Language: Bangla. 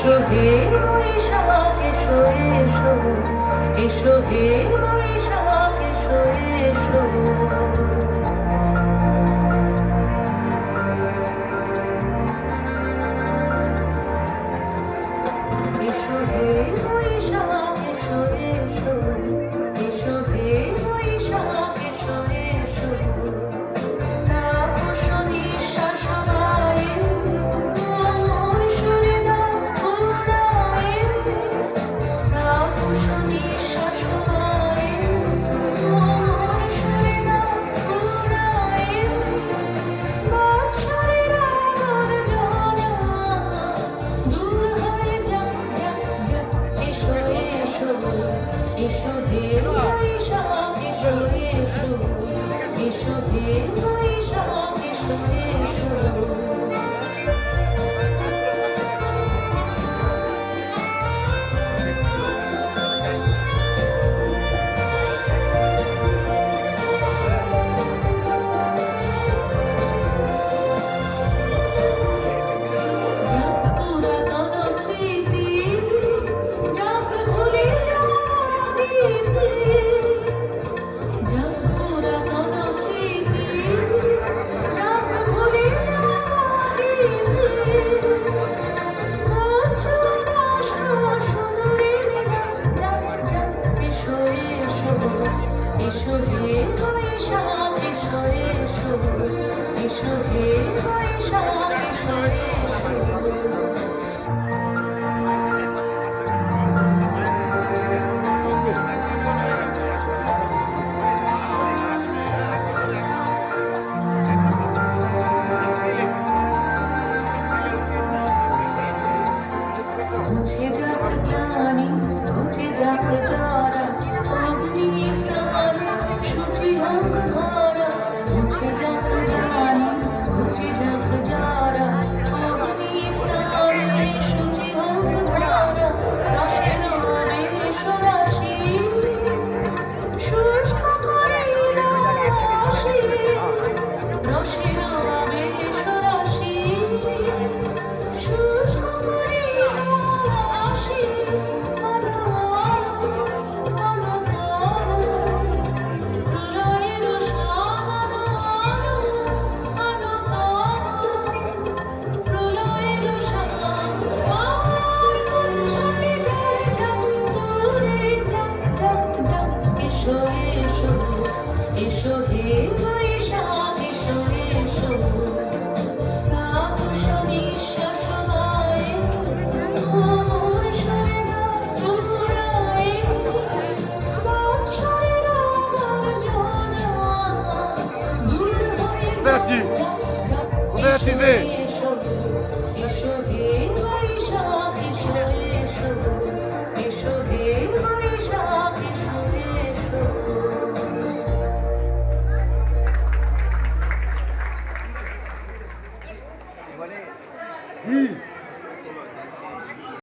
এসো হে বৈশাখ এসো এসো, এসো হে বৈশাখ এসো এসো। এসো হে বৈশাখ এসো এসো, এসো হে বৈশাখ এসো এসো। তাপস নিঃশ্বাস গায়ে আমার সুরে দাও ঘুরায়ে, তাপস নিঃশ্বাস গায়ে আমার সুরে দাও ঘুরায়ে। বৎসরের আগর জ্বালা দূর হয়ে যাক যাক যাক। এসো এসো, এসো হে বৈশাখ এসো এসো, এসো হে বৈশাখ এসো এসো। যাক পুরাতন স্মৃতি, যাক ভুলে যাওয়া দিন, যাক পুরাতন স্মৃতি, যাক ভুলে যাওয়া দিন। অশ্রু বাষ্প সুদূরে মেলা যাক যাক। এসো এসো, এসো হে বৈশাখ এসো এসো, এসো হে বৈশাখ এসো এসো। মুছে যাক গ্লানি, মুছে যাক জরা, অগ্নিস্নানে সূচি হোক ধরা। মুছে যাক গ্লানি, মুছে যাক জরা, অগ্নিস্নানে সূচি হোক ধরা। রসের আবেশ রাশি শুষ্ক করে রাশি, রসের আবেশ রাশি শুষ্ক করে রাশি। আলো আলো আলো আলো, প্রলয়ের সমান আলো আলো আলো, প্রলয়ের সমান। আর কুঞ্চনে যায় যাক দূরে যাক যাক যাক। এসো এসো, এসো হে বৈশাখ এসো এসো। তাপস নিঃশ্বাস গায়ে আমার সুরে দাও ঘুরায়ে। বৎসরের আগর জ্বালা দূর হয়ে কোথায় যাচ্ছিস? যাক যাক। কোথায় যাচ্ছিস রে?